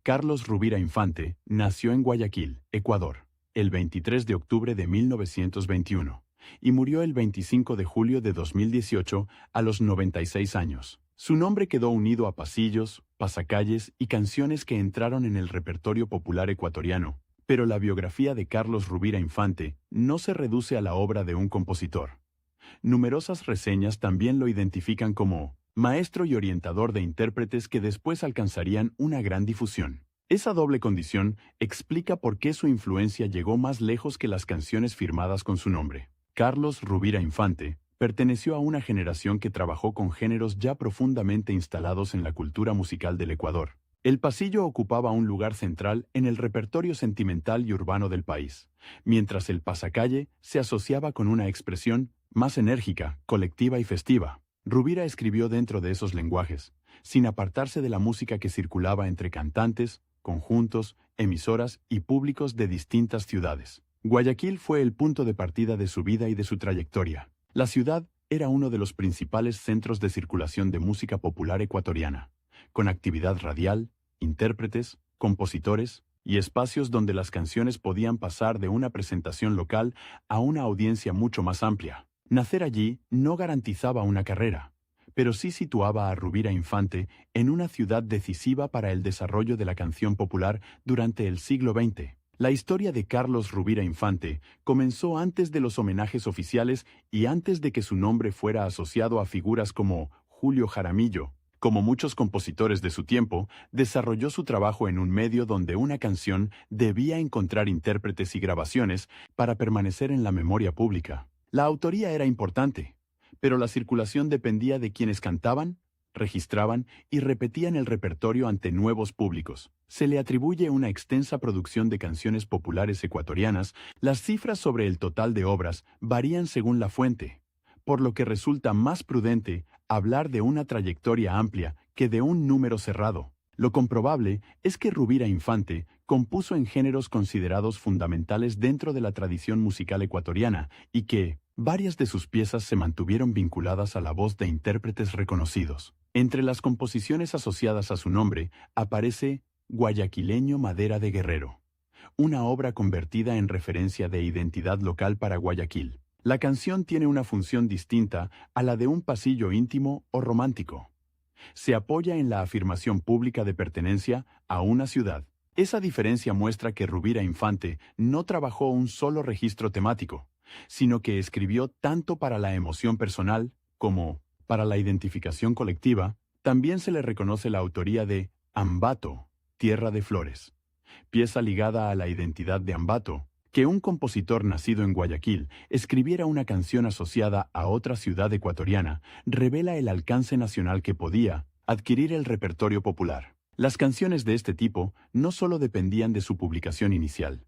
Carlos Rubira Infante nació en Guayaquil, Ecuador, el 23 de octubre de 1921 y murió el 25 de julio de 2018 a los 96 años. Su nombre quedó unido a pasillos, pasacalles y canciones que entraron en el repertorio popular ecuatoriano, pero la biografía de Carlos Rubira Infante no se reduce a la obra de un compositor. Numerosas reseñas también lo identifican como maestro y orientador de intérpretes que después alcanzarían una gran difusión. Esa doble condición explica por qué su influencia llegó más lejos que las canciones firmadas con su nombre. Carlos Rubira Infante perteneció a una generación que trabajó con géneros ya profundamente instalados en la cultura musical del Ecuador. El pasillo ocupaba un lugar central en el repertorio sentimental y urbano del país, mientras el pasacalle se asociaba con una expresión más enérgica, colectiva y festiva. Rubira escribió dentro de esos lenguajes, sin apartarse de la música que circulaba entre cantantes, conjuntos, emisoras y públicos de distintas ciudades. Guayaquil fue el punto de partida de su vida y de su trayectoria. La ciudad era uno de los principales centros de circulación de música popular ecuatoriana, con actividad radial, intérpretes, compositores y espacios donde las canciones podían pasar de una presentación local a una audiencia mucho más amplia. Nacer allí no garantizaba una carrera, pero sí situaba a Rubira Infante en una ciudad decisiva para el desarrollo de la canción popular durante el siglo XX. La historia de Carlos Rubira Infante comenzó antes de los homenajes oficiales y antes de que su nombre fuera asociado a figuras como Julio Jaramillo. Como muchos compositores de su tiempo, desarrolló su trabajo en un medio donde una canción debía encontrar intérpretes y grabaciones para permanecer en la memoria pública. La autoría era importante, pero la circulación dependía de quienes cantaban, registraban y repetían el repertorio ante nuevos públicos. Se le atribuye una extensa producción de canciones populares ecuatorianas. Las cifras sobre el total de obras varían según la fuente, por lo que resulta más prudente hablar de una trayectoria amplia que de un número cerrado. Lo comprobable es que Rubira Infante compuso en géneros considerados fundamentales dentro de la tradición musical ecuatoriana y que varias de sus piezas se mantuvieron vinculadas a la voz de intérpretes reconocidos. Entre las composiciones asociadas a su nombre aparece Guayaquileño Madera de Guerrero, una obra convertida en referencia de identidad local para Guayaquil. La canción tiene una función distinta a la de un pasillo íntimo o romántico. Se apoya en la afirmación pública de pertenencia a una ciudad. Esa diferencia muestra que Rubira Infante no trabajó un solo registro temático, sino que escribió tanto para la emoción personal como para la identificación colectiva. También se le reconoce la autoría de Ambato, Tierra de Flores, pieza ligada a la identidad de Ambato. Que un compositor nacido en Guayaquil escribiera una canción asociada a otra ciudad ecuatoriana revela el alcance nacional que podía adquirir el repertorio popular. Las canciones de este tipo no solo dependían de su publicación inicial,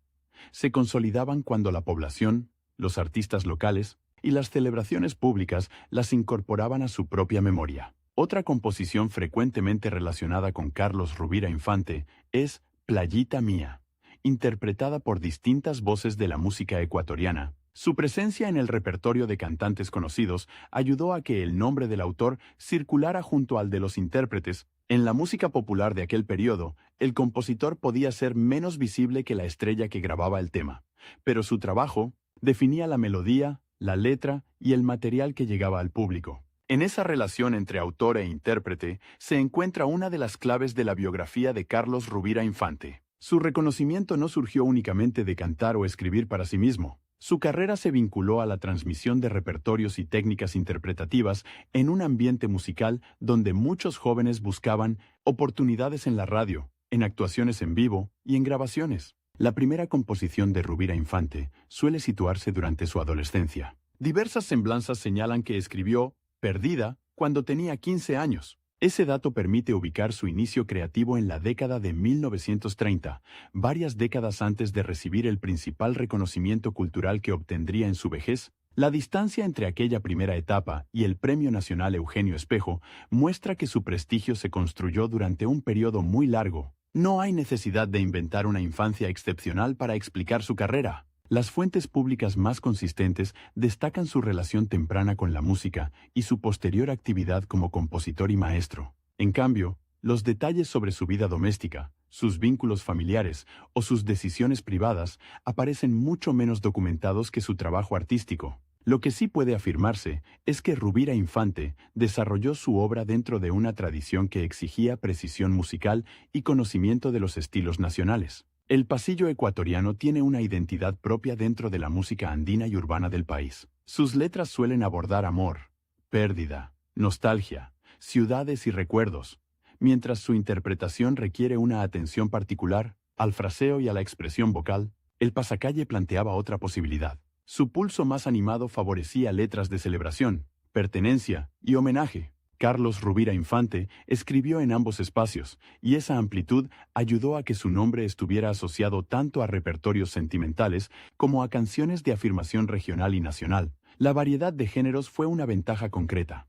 se consolidaban cuando la población, los artistas locales y las celebraciones públicas las incorporaban a su propia memoria. Otra composición frecuentemente relacionada con Carlos Rubira Infante es Playita Mía, interpretada por distintas voces de la música ecuatoriana. Su presencia en el repertorio de cantantes conocidos ayudó a que el nombre del autor circulara junto al de los intérpretes. En la música popular de aquel periodo, el compositor podía ser menos visible que la estrella que grababa el tema, pero su trabajo definía la melodía, la letra y el material que llegaba al público. En esa relación entre autor e intérprete se encuentra una de las claves de la biografía de Carlos Rubira Infante. Su reconocimiento no surgió únicamente de cantar o escribir para sí mismo. Su carrera se vinculó a la transmisión de repertorios y técnicas interpretativas en un ambiente musical donde muchos jóvenes buscaban oportunidades en la radio, en actuaciones en vivo y en grabaciones. La primera composición de Rubira Infante suele situarse durante su adolescencia. Diversas semblanzas señalan que escribió Perdida cuando tenía 15 años. Ese dato permite ubicar su inicio creativo en la década de 1930, varias décadas antes de recibir el principal reconocimiento cultural que obtendría en su vejez. La distancia entre aquella primera etapa y el Premio Nacional Eugenio Espejo muestra que su prestigio se construyó durante un periodo muy largo. No hay necesidad de inventar una infancia excepcional para explicar su carrera. Las fuentes públicas más consistentes destacan su relación temprana con la música y su posterior actividad como compositor y maestro. En cambio, los detalles sobre su vida doméstica, sus vínculos familiares o sus decisiones privadas aparecen mucho menos documentados que su trabajo artístico. Lo que sí puede afirmarse es que Rubira Infante desarrolló su obra dentro de una tradición que exigía precisión musical y conocimiento de los estilos nacionales. El pasillo ecuatoriano tiene una identidad propia dentro de la música andina y urbana del país. Sus letras suelen abordar amor, pérdida, nostalgia, ciudades y recuerdos, mientras su interpretación requiere una atención particular al fraseo y a la expresión vocal. El pasacalle planteaba otra posibilidad. Su pulso más animado favorecía letras de celebración, pertenencia y homenaje. Carlos Rubira Infante escribió en ambos espacios, y esa amplitud ayudó a que su nombre estuviera asociado tanto a repertorios sentimentales como a canciones de afirmación regional y nacional. La variedad de géneros fue una ventaja concreta.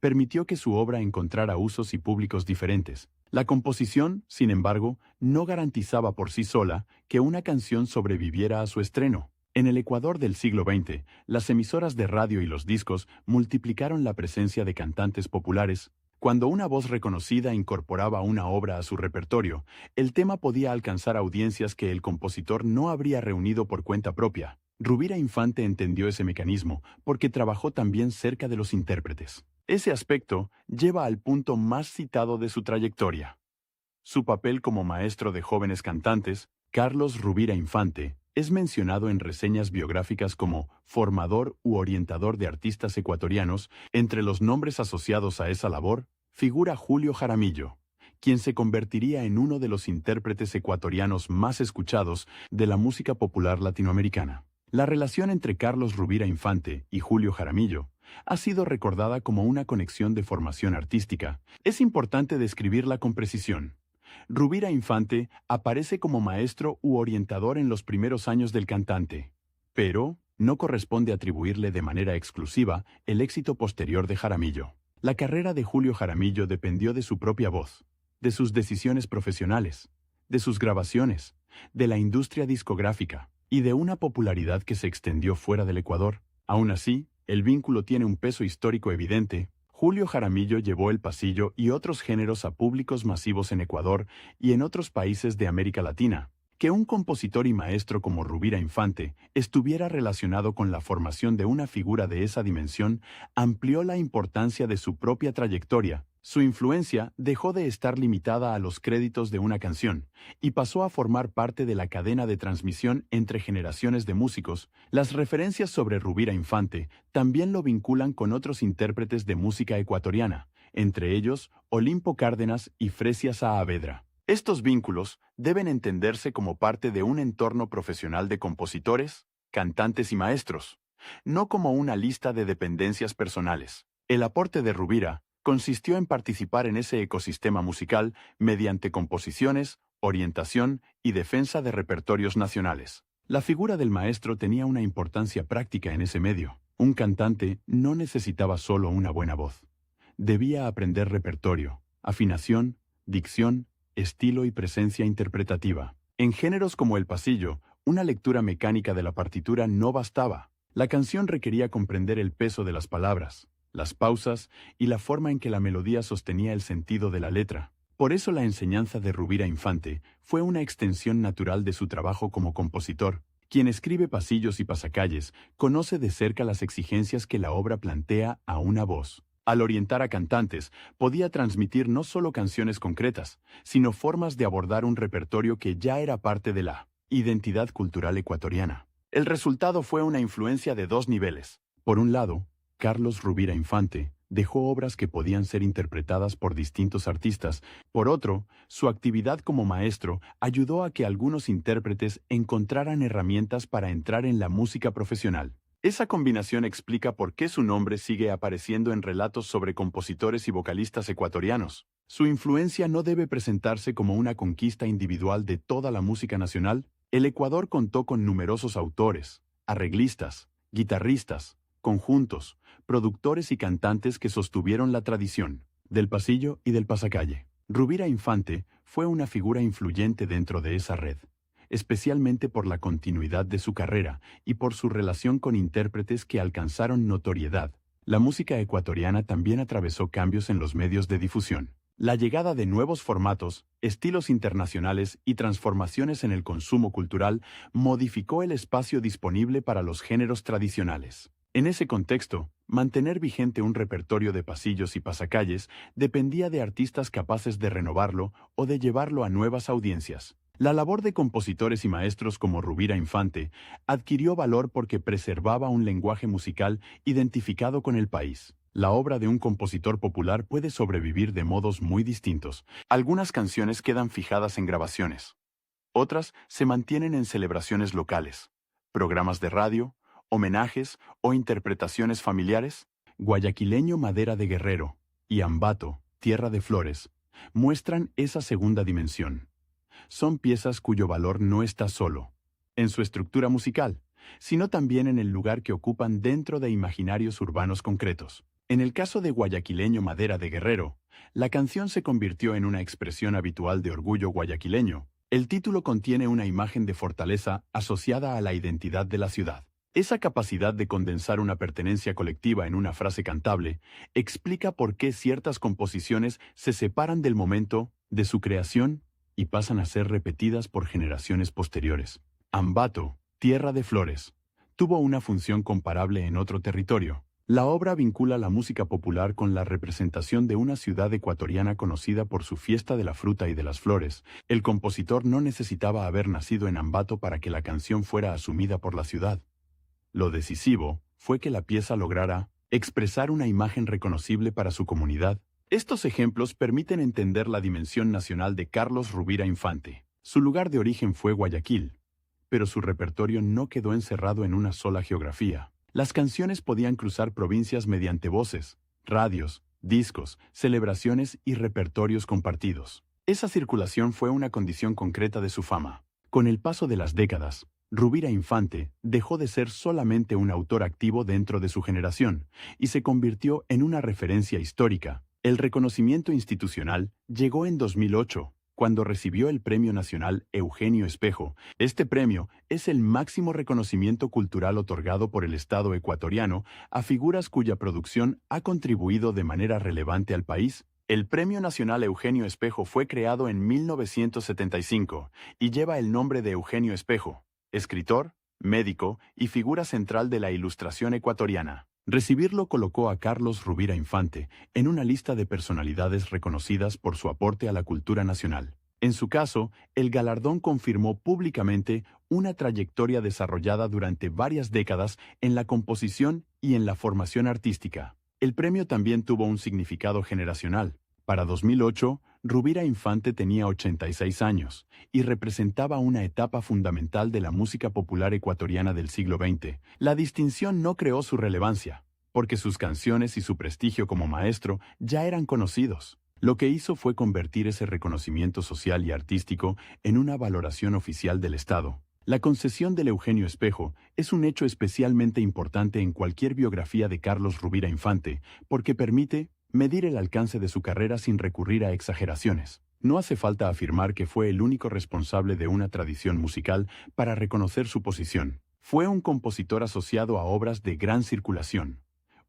Permitió que su obra encontrara usos y públicos diferentes. La composición, sin embargo, no garantizaba por sí sola que una canción sobreviviera a su estreno. En el Ecuador del siglo XX, las emisoras de radio y los discos multiplicaron la presencia de cantantes populares. Cuando una voz reconocida incorporaba una obra a su repertorio, el tema podía alcanzar audiencias que el compositor no habría reunido por cuenta propia. Rubira Infante entendió ese mecanismo porque trabajó también cerca de los intérpretes. Ese aspecto lleva al punto más citado de su trayectoria. Su papel como maestro de jóvenes cantantes, Carlos Rubira Infante, es mencionado en reseñas biográficas como formador u orientador de artistas ecuatorianos. Entre los nombres asociados a esa labor, figura Julio Jaramillo, quien se convertiría en uno de los intérpretes ecuatorianos más escuchados de la música popular latinoamericana. La relación entre Carlos Rubira Infante y Julio Jaramillo ha sido recordada como una conexión de formación artística. Es importante describirla con precisión. Rubira Infante aparece como maestro u orientador en los primeros años del cantante, pero no corresponde atribuirle de manera exclusiva el éxito posterior de Jaramillo. La carrera de Julio Jaramillo dependió de su propia voz, de sus decisiones profesionales, de sus grabaciones, de la industria discográfica y de una popularidad que se extendió fuera del Ecuador. Aún así, el vínculo tiene un peso histórico evidente. Julio Jaramillo llevó el pasillo y otros géneros a públicos masivos en Ecuador y en otros países de América Latina. Que un compositor y maestro como Rubira Infante estuviera relacionado con la formación de una figura de esa dimensión amplió la importancia de su propia trayectoria. Su influencia dejó de estar limitada a los créditos de una canción y pasó a formar parte de la cadena de transmisión entre generaciones de músicos. Las referencias sobre Rubira Infante también lo vinculan con otros intérpretes de música ecuatoriana, entre ellos Olimpo Cárdenas y Fresia Saavedra. Estos vínculos deben entenderse como parte de un entorno profesional de compositores, cantantes y maestros, no como una lista de dependencias personales. El aporte de Rubira consistió en participar en ese ecosistema musical mediante composiciones, orientación y defensa de repertorios nacionales. La figura del maestro tenía una importancia práctica en ese medio. Un cantante no necesitaba solo una buena voz. Debía aprender repertorio, afinación, dicción, estilo y presencia interpretativa. En géneros como el pasillo, una lectura mecánica de la partitura no bastaba. La canción requería comprender el peso de las palabras, las pausas y la forma en que la melodía sostenía el sentido de la letra. Por eso la enseñanza de Rubira Infante fue una extensión natural de su trabajo como compositor. Quien escribe pasillos y pasacalles conoce de cerca las exigencias que la obra plantea a una voz. Al orientar a cantantes, podía transmitir no solo canciones concretas, sino formas de abordar un repertorio que ya era parte de la identidad cultural ecuatoriana. El resultado fue una influencia de dos niveles. Por un lado, Carlos Rubira Infante dejó obras que podían ser interpretadas por distintos artistas. Por otro, su actividad como maestro ayudó a que algunos intérpretes encontraran herramientas para entrar en la música profesional. Esa combinación explica por qué su nombre sigue apareciendo en relatos sobre compositores y vocalistas ecuatorianos. Su influencia no debe presentarse como una conquista individual de toda la música nacional. El Ecuador contó con numerosos autores, arreglistas, guitarristas, conjuntos, productores y cantantes que sostuvieron la tradición del pasillo y del pasacalle. Rubira Infante fue una figura influyente dentro de esa red, especialmente por la continuidad de su carrera y por su relación con intérpretes que alcanzaron notoriedad. La música ecuatoriana también atravesó cambios en los medios de difusión. La llegada de nuevos formatos, estilos internacionales y transformaciones en el consumo cultural modificó el espacio disponible para los géneros tradicionales. En ese contexto, mantener vigente un repertorio de pasillos y pasacalles dependía de artistas capaces de renovarlo o de llevarlo a nuevas audiencias. La labor de compositores y maestros como Rubira Infante adquirió valor porque preservaba un lenguaje musical identificado con el país. La obra de un compositor popular puede sobrevivir de modos muy distintos. Algunas canciones quedan fijadas en grabaciones. Otras se mantienen en celebraciones locales, programas de radio, homenajes o interpretaciones familiares. Guayaquileño Madera de Guerrero y Ambato, Tierra de Flores, muestran esa segunda dimensión. Son piezas cuyo valor no está solo en su estructura musical, sino también en el lugar que ocupan dentro de imaginarios urbanos concretos. En el caso de Guayaquileño Madera de Guerrero, la canción se convirtió en una expresión habitual de orgullo guayaquileño. El título contiene una imagen de fortaleza asociada a la identidad de la ciudad. Esa capacidad de condensar una pertenencia colectiva en una frase cantable explica por qué ciertas composiciones se separan del momento de su creación y pasan a ser repetidas por generaciones posteriores. Ambato, Tierra de Flores, tuvo una función comparable en otro territorio. La obra vincula la música popular con la representación de una ciudad ecuatoriana conocida por su fiesta de la fruta y de las flores. El compositor no necesitaba haber nacido en Ambato para que la canción fuera asumida por la ciudad. Lo decisivo fue que la pieza lograra expresar una imagen reconocible para su comunidad. Estos ejemplos permiten entender la dimensión nacional de Carlos Rubira Infante. Su lugar de origen fue Guayaquil, pero su repertorio no quedó encerrado en una sola geografía. Las canciones podían cruzar provincias mediante voces, radios, discos, celebraciones y repertorios compartidos. Esa circulación fue una condición concreta de su fama. Con el paso de las décadas, Rubira Infante dejó de ser solamente un autor activo dentro de su generación y se convirtió en una referencia histórica. El reconocimiento institucional llegó en 2008, cuando recibió el Premio Nacional Eugenio Espejo. Este premio es el máximo reconocimiento cultural otorgado por el Estado ecuatoriano a figuras cuya producción ha contribuido de manera relevante al país. El Premio Nacional Eugenio Espejo fue creado en 1975 y lleva el nombre de Eugenio Espejo, escritor, médico y figura central de la ilustración ecuatoriana. Recibirlo colocó a Carlos Rubira Infante en una lista de personalidades reconocidas por su aporte a la cultura nacional. En su caso, el galardón confirmó públicamente una trayectoria desarrollada durante varias décadas en la composición y en la formación artística. El premio también tuvo un significado generacional. Para 2008, Rubira Infante tenía 86 años y representaba una etapa fundamental de la música popular ecuatoriana del siglo XX. La distinción no creó su relevancia, porque sus canciones y su prestigio como maestro ya eran conocidos. Lo que hizo fue convertir ese reconocimiento social y artístico en una valoración oficial del Estado. La concesión del Eugenio Espejo es un hecho especialmente importante en cualquier biografía de Carlos Rubira Infante, porque permite medir el alcance de su carrera sin recurrir a exageraciones. No hace falta afirmar que fue el único responsable de una tradición musical para reconocer su posición. Fue un compositor asociado a obras de gran circulación,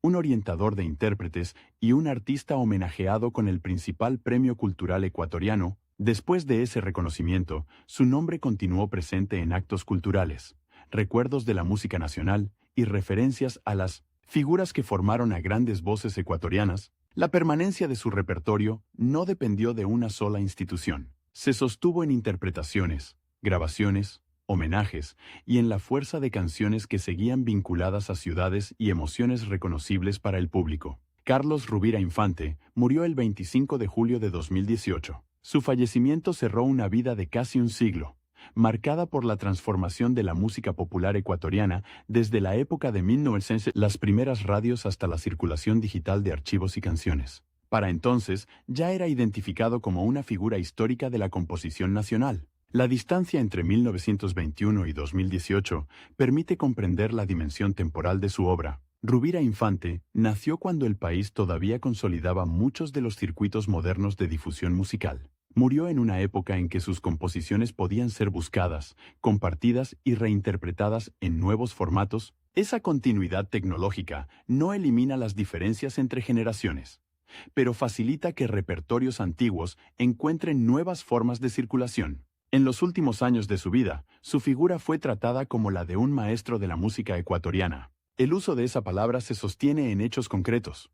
un orientador de intérpretes y un artista homenajeado con el principal premio cultural ecuatoriano. Después de ese reconocimiento, su nombre continuó presente en actos culturales, recuerdos de la música nacional y referencias a las figuras que formaron a grandes voces ecuatorianas. La permanencia de su repertorio no dependió de una sola institución. Se sostuvo en interpretaciones, grabaciones, homenajes y en la fuerza de canciones que seguían vinculadas a ciudades y emociones reconocibles para el público. Carlos Rubira Infante murió el 25 de julio de 2018. Su fallecimiento cerró una vida de casi un siglo, marcada por la transformación de la música popular ecuatoriana desde la época de 1900, las primeras radios hasta la circulación digital de archivos y canciones. Para entonces, ya era identificado como una figura histórica de la composición nacional. La distancia entre 1921 y 2018 permite comprender la dimensión temporal de su obra. Rubira Infante nació cuando el país todavía consolidaba muchos de los circuitos modernos de difusión musical. Murió en una época en que sus composiciones podían ser buscadas, compartidas y reinterpretadas en nuevos formatos. Esa continuidad tecnológica no elimina las diferencias entre generaciones, pero facilita que repertorios antiguos encuentren nuevas formas de circulación. En los últimos años de su vida, su figura fue tratada como la de un maestro de la música ecuatoriana. El uso de esa palabra se sostiene en hechos concretos.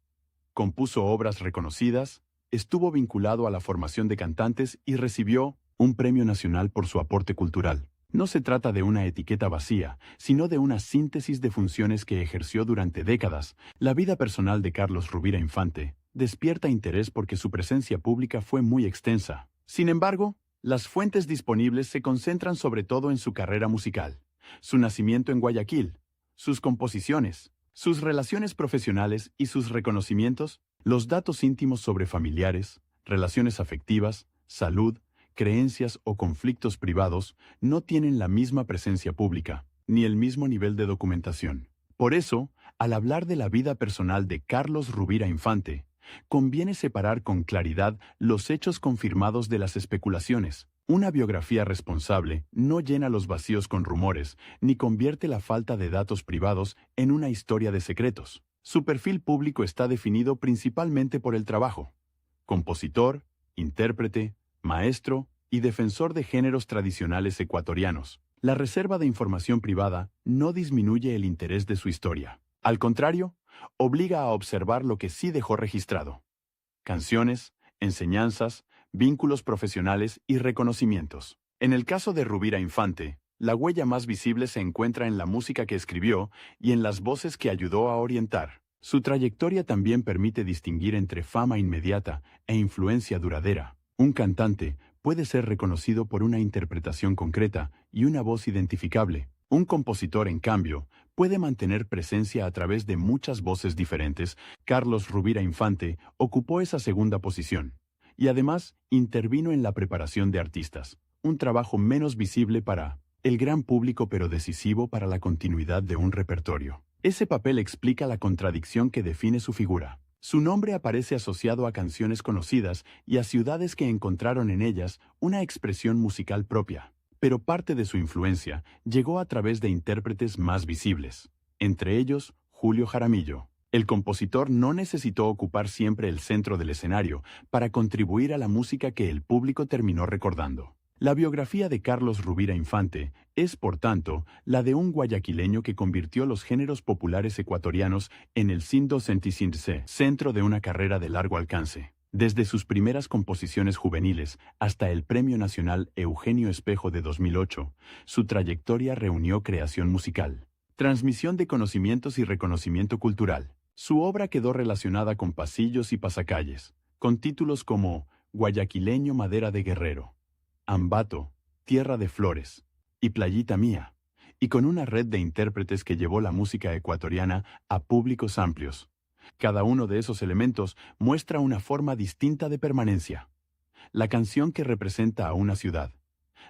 Compuso obras reconocidas, estuvo vinculado a la formación de cantantes y recibió un premio nacional por su aporte cultural. No se trata de una etiqueta vacía, sino de una síntesis de funciones que ejerció durante décadas. La vida personal de Carlos Rovira Infante despierta interés porque su presencia pública fue muy extensa. Sin embargo, las fuentes disponibles se concentran sobre todo en su carrera musical, su nacimiento en Guayaquil, sus composiciones, sus relaciones profesionales y sus reconocimientos. Los datos íntimos sobre familiares, relaciones afectivas, salud, creencias o conflictos privados no tienen la misma presencia pública, ni el mismo nivel de documentación. Por eso, al hablar de la vida personal de Carlos Rovira Infante, conviene separar con claridad los hechos confirmados de las especulaciones. Una biografía responsable no llena los vacíos con rumores, ni convierte la falta de datos privados en una historia de secretos. Su perfil público está definido principalmente por el trabajo. Compositor, intérprete, maestro y defensor de géneros tradicionales ecuatorianos. La reserva de información privada no disminuye el interés de su historia. Al contrario, obliga a observar lo que sí dejó registrado: canciones, enseñanzas, vínculos profesionales y reconocimientos. En el caso de Rovira Infante, la huella más visible se encuentra en la música que escribió y en las voces que ayudó a orientar. Su trayectoria también permite distinguir entre fama inmediata e influencia duradera. Un cantante puede ser reconocido por una interpretación concreta y una voz identificable. Un compositor, en cambio, puede mantener presencia a través de muchas voces diferentes. Carlos Rovira Infante ocupó esa segunda posición y además intervino en la preparación de artistas, un trabajo menos visible para el gran público pero decisivo para la continuidad de un repertorio. Ese papel explica la contradicción que define su figura. Su nombre aparece asociado a canciones conocidas y a ciudades que encontraron en ellas una expresión musical propia, pero parte de su influencia llegó a través de intérpretes más visibles, entre ellos Julio Jaramillo. El compositor no necesitó ocupar siempre el centro del escenario para contribuir a la música que el público terminó recordando. La biografía de Carlos Rovira Infante es, por tanto, la de un guayaquileño que convirtió los géneros populares ecuatorianos en el centro de una carrera de largo alcance. Desde sus primeras composiciones juveniles hasta el Premio Nacional Eugenio Espejo de 2008, su trayectoria reunió creación musical, transmisión de conocimientos y reconocimiento cultural. Su obra quedó relacionada con pasillos y pasacalles, con títulos como Guayaquileño Madera de Guerrero, Ambato, Tierra de Flores y Playita Mía, y con una red de intérpretes que llevó la música ecuatoriana a públicos amplios. Cada uno de esos elementos muestra una forma distinta de permanencia. La canción que representa a una ciudad,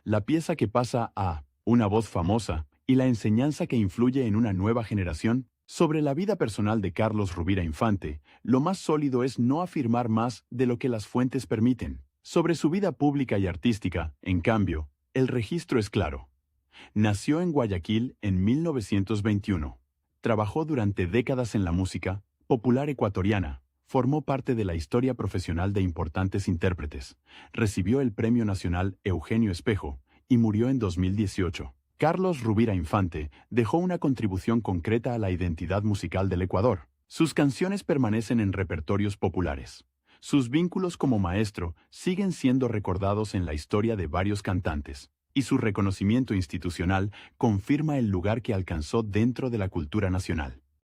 la pieza que pasa a una voz famosa y la enseñanza que influye en una nueva generación. Sobre la vida personal de Carlos Rovira Infante, lo más sólido es no afirmar más de lo que las fuentes permiten. Sobre su vida pública y artística, en cambio, el registro es claro. Nació en Guayaquil en 1921. Trabajó durante décadas en la música popular ecuatoriana. Formó parte de la historia profesional de importantes intérpretes. Recibió el Premio Nacional Eugenio Espejo y murió en 2018. Carlos Rovira Infante dejó una contribución concreta a la identidad musical del Ecuador. Sus canciones permanecen en repertorios populares. Sus vínculos como maestro siguen siendo recordados en la historia de varios cantantes, y su reconocimiento institucional confirma el lugar que alcanzó dentro de la cultura nacional.